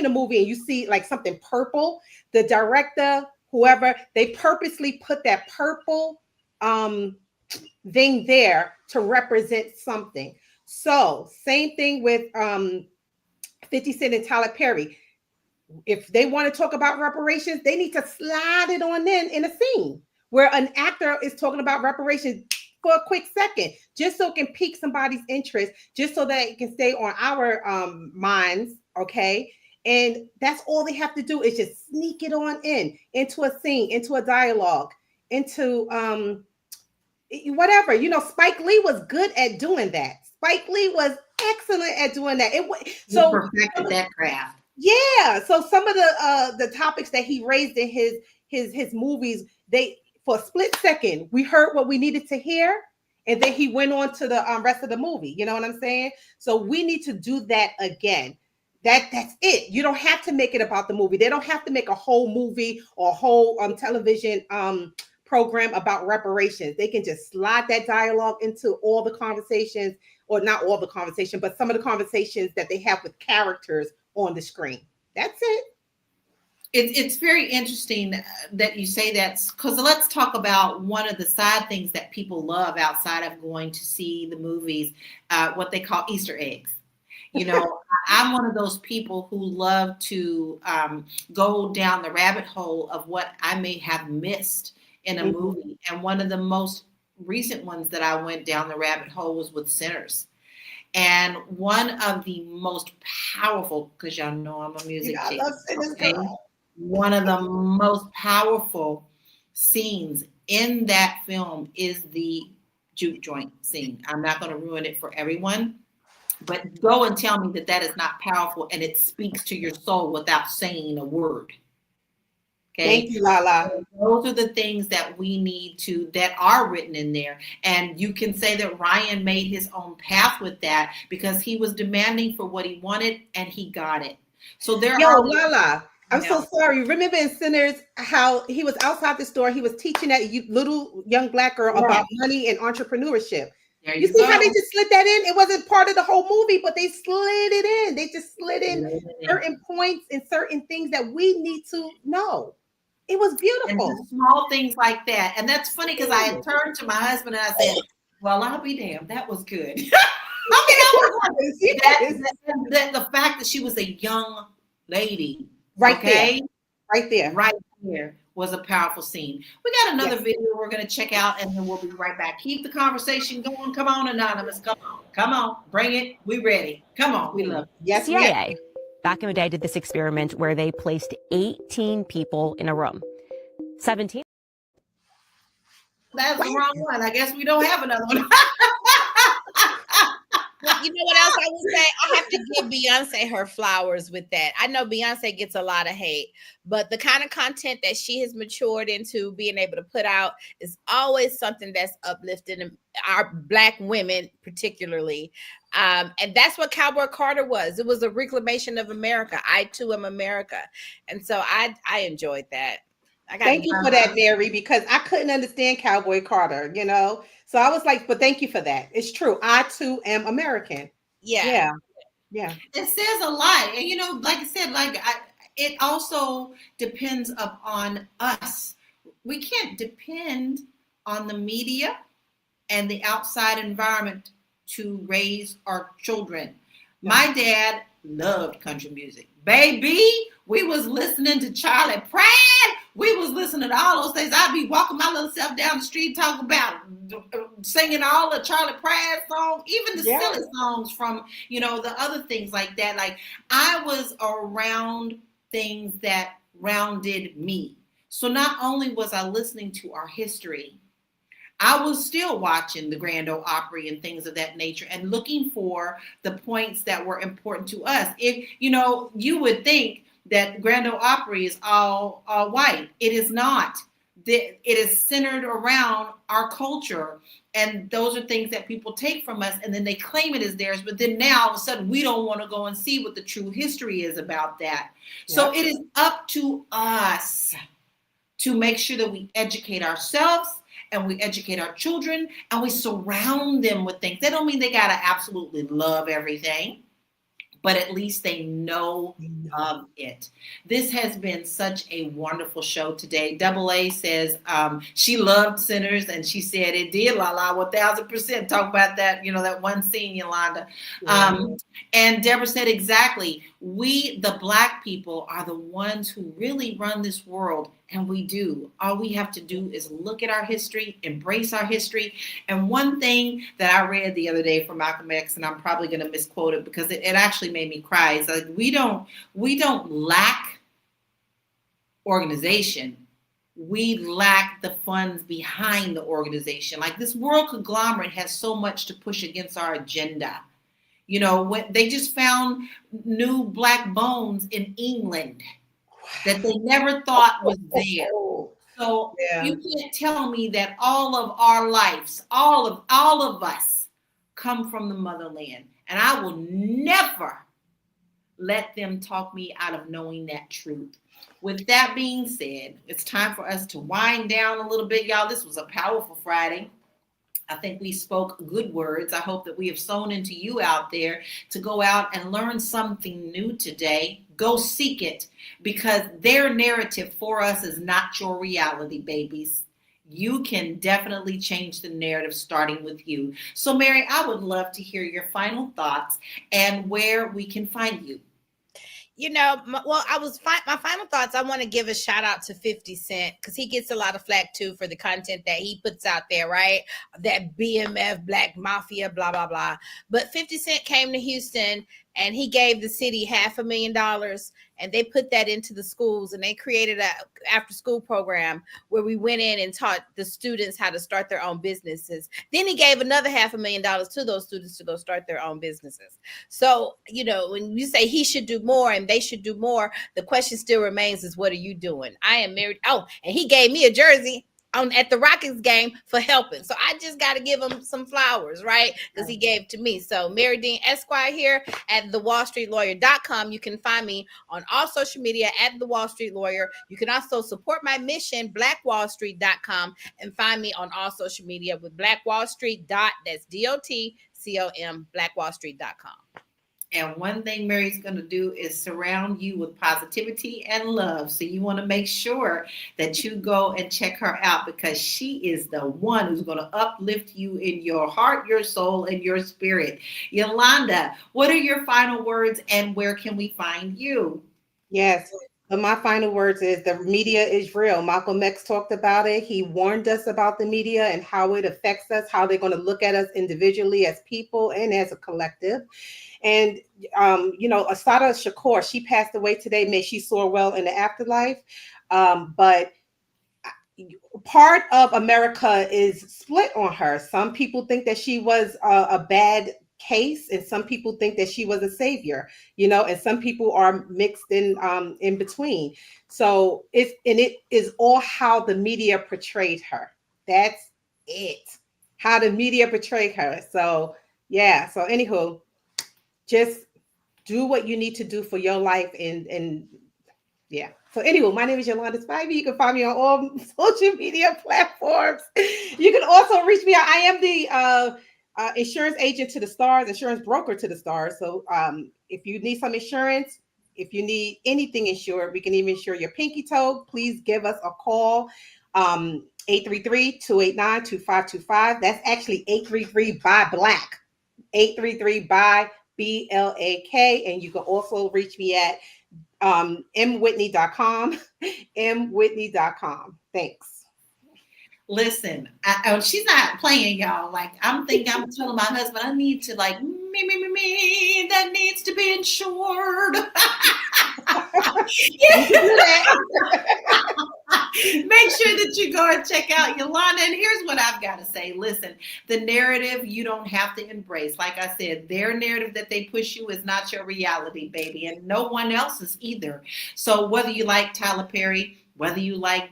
a movie and you see like something purple, the director, whoever, they purposely put that purple thing there to represent something. So same thing with 50 Cent and Tyler Perry. If they want to talk about reparations, they need to slide it on in a scene where an actor is talking about reparations for a quick second, just so it can pique somebody's interest, just so that it can stay on our minds, okay? And that's all they have to do is just sneak it on into a scene, into a dialogue, into whatever. Spike Lee was good at doing that. Spike Lee was excellent at doing that. So he perfected that craft. Yeah. So some of the topics that he raised in his movies, for a split second, we heard what we needed to hear, and then he went on to the rest of the movie. You know what I'm saying? So we need to do that again. That's it. You don't have to make it about the movie. They don't have to make a whole movie or a whole television program about reparations. They can just slide that dialogue into all the conversations, or not all the conversation, but some of the conversations that they have with characters on the screen. That's it. It's very interesting that you say that, because let's talk about one of the side things that people love outside of going to see the movies, what they call Easter eggs. I'm one of those people who love to go down the rabbit hole of what I may have missed in a movie. And one of the most recent ones that I went down the rabbit hole was with Sinners. And one of the most powerful, because y'all know I'm a music chick, okay? One of the most powerful scenes in that film is the juke joint scene. I'm not going to ruin it for everyone, but go and tell me that is not powerful and it speaks to your soul without saying a word. Okay. Thank you, Lala. Those are the things that we need that are written in there. And you can say that Ryan made his own path with that because he was demanding for what he wanted and he got it. So Lala, I'm so sorry. Remember in Sinners how he was outside the store, he was teaching that little young black girl about money and entrepreneurship. You see how they just slid that in? It wasn't part of the whole movie, but they slid it in. They just slid in certain points and certain things that we need to know. It was beautiful. And small things like that. And that's funny because I had turned to my husband and I said, well, I'll be damned. That was good. The fact that she was a young lady. Right there was a powerful scene. We got another video we're going to check out and then we'll be right back. Keep the conversation going. Come on, Anonymous. Come on. Bring it. We ready. Come on. We love it. Yes, CIA. Back in the day, did this experiment where they placed 18 people in a room. 17. That's the wrong one. I guess we don't have another one. Well, you know what else I would say? I have to give Beyonce her flowers with that. I know Beyonce gets a lot of hate, but the kind of content that she has matured into being able to put out is always something that's uplifting our Black women, particularly. And that's what Cowboy Carter was. It was a reclamation of America. I too am America, and so I enjoyed that. I got Thank you for that, Mary, because I couldn't understand Cowboy Carter, you know. So I was like, but thank you for that. It's true. I too am American. Yeah. Yeah. It says a lot. And, you know, like I said, it also depends upon us. We can't depend on the media and the outside environment to raise our children. My dad loved country music. Baby, we was listening to Charlie Pratt. We was listening to all those things. I'd be walking my little self down the street talking about singing all the Charlie Pratt songs, even the silly songs from, you know, the other things like that. Like, I was around things that rounded me. So not only was I listening to our history, I was still watching the Grand Ole Opry and things of that nature and looking for the points that were important to us. If, you know, you would think that Grand Ole Opry is all white. It is not. It is centered around our culture. And those are things that people take from us and then they claim it as theirs. But then now all of a sudden we don't want to go and see what the true history is about that. Yeah. So it is up to us to make sure that we educate ourselves and we educate our children and we surround them with things. That don't mean they got to absolutely love everything, but at least they know of it. This has been such a wonderful show today. Double A says she loved Sinners, and she said it did, Lala, 1000%. Talk about that, you know, that one scene, Yolanda. And Deborah said exactly, we, the Black people, are the ones who really run this world, and we do. All we have to do is look at our history, embrace our history. And one thing that I read the other day from Malcolm X, and I'm probably going to misquote it because it actually made me cry. It's like, we don't lack organization. We lack the funds behind the organization. Like, this world conglomerate has so much to push against our agenda. You know, when they just found new Black bones in England that they never thought was there. So you can't tell me that all of our lives, all of us come from the motherland. And I will never let them talk me out of knowing that truth. With that being said, it's time for us to wind down a little bit, y'all. This was a powerful Friday. I think we spoke good words. I hope that we have sown into you out there to go out and learn something new today. Go seek it, because their narrative for us is not your reality, babies. You can definitely change the narrative starting with you. So, Mary, I would love to hear your final thoughts and where we can find you. You know, my final thoughts, I want to give a shout out to 50 Cent, because he gets a lot of flack too for the content that he puts out there, right? That BMF, Black Mafia, blah, blah, blah. But 50 Cent came to Houston and he gave the city $500,000, and they put that into the schools, and they created a after school program where we went in and taught the students how to start their own businesses. Then he gave another $500,000 to those students to go start their own businesses. So, you know, when you say he should do more and they should do more, the question still remains is, what are you doing? I am married. Oh, and he gave me a jersey at the Rockets game for helping. So I just got to give him some flowers, right? Because he gave to me. So Mary Dean Esquire here at thewallstreetlawyer.com. You can find me on all social media at The Wall Street Lawyer. You can also support my mission, blackwallstreet.com, and find me on all social media with blackwallstreet. That's DOTCOM, blackwallstreet.com. And one thing Mary's going to do is surround you with positivity and love. So you want to make sure that you go and check her out, because she is the one who's going to uplift you in your heart, your soul, and your spirit. Yolanda, what are your final words and where can we find you? Yes. But my final words is, the media is real. Malcolm X talked about it. He warned us about the media and how it affects us, how they're going to look at us individually as people and as a collective. And, you know, Assata Shakur, she passed away today. May she soar well in the afterlife. But part of America is split on her. Some people think that she was a bad case, and some people think that she was a savior, you know, and some people are mixed in between. So it is all how the media portrayed her. That's it. How the media portrayed her. So yeah. So anywho, just do what you need to do for your life, and yeah. So anyway, my name is Yolanda Spivey. You can find me on all social media platforms. You can also reach me out. I am the insurance agent to the stars, insurance broker to the stars. So if you need some insurance, if you need anything insured, we can even insure your pinky toe. Please give us a call. 833-289-2525. That's actually 833 by Black. 833 by BLAK. And you can also reach me at mwhitney.com. mwhitney.com. Thanks. Listen, she's not playing, y'all. Like, I'm telling my husband, I need to, like, me, that needs to be insured. Make sure that you go and check out Yolanda. And here's what I've got to say. Listen, the narrative you don't have to embrace. Like I said, their narrative that they push you is not your reality, baby, and no one else's either. So whether you like Tyler Perry, whether you like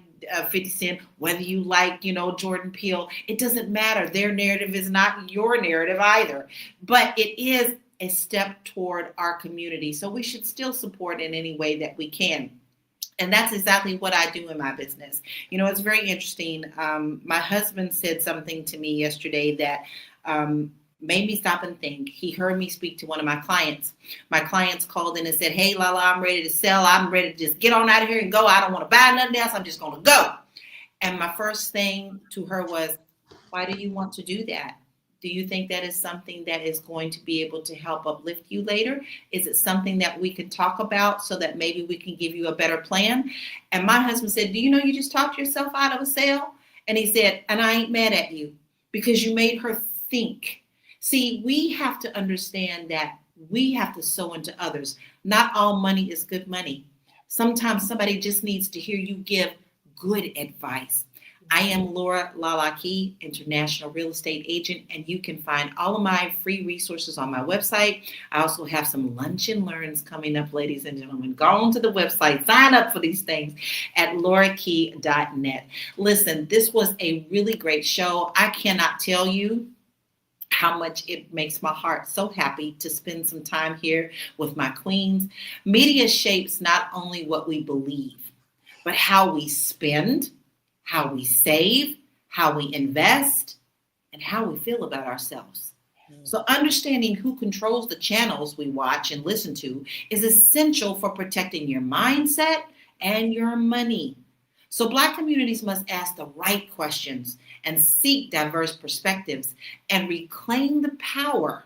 50 Cent, whether you like, Jordan Peele, it doesn't matter. Their narrative is not your narrative either. But it is a step toward our community. So we should still support in any way that we can. And that's exactly what I do in my business. It's very interesting. My husband said something to me yesterday that made me stop and think. He heard me speak to one of my clients. My clients called in and said, "Hey, Lala, I'm ready to sell. I'm ready to just get on out of here and go. I don't want to buy nothing else. I'm just going to go." And my first thing to her was, "Why do you want to do that? Do you think that is something that is going to be able to help uplift you later? Is it something that we could talk about so that maybe we can give you a better plan?" And my husband said, "Do you know you just talked yourself out of a sale?" And he said, "And I ain't mad at you because you made her think." See, we have to understand that we have to sow into others. Not all money is good money. Sometimes somebody just needs to hear you give good advice. I am Laura Lalaki, international real estate agent, and you can find all of my free resources on my website. I also have some lunch and learns coming up, ladies and gentlemen. Go on to the website, sign up for these things at laurakey.net. Listen, this was a really great show. I cannot tell you how much it makes my heart so happy to spend some time here with my queens. Media shapes not only what we believe, but how we spend, how we save, how we invest, and how we feel about ourselves. So understanding who controls the channels we watch and listen to is essential for protecting your mindset and your money. So Black communities must ask the right questions and seek diverse perspectives and reclaim the power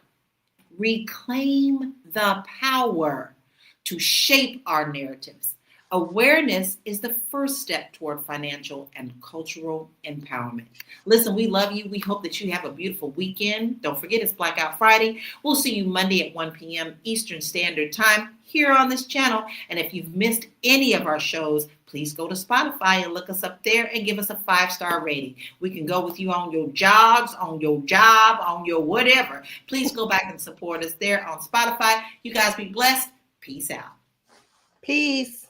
to shape our narratives. Awareness is the first step toward financial and cultural empowerment. Listen, we love you. We hope that you have a beautiful weekend. Don't forget, it's Blackout Friday. We'll see you Monday at 1 p.m. Eastern Standard Time here on this channel. And if you've missed any of our shows, please go to Spotify and look us up there and give us a 5-star rating. We can go with you on your jogs, on your job, on your whatever. Please go back and support us there on Spotify. You guys be blessed. Peace out. Peace.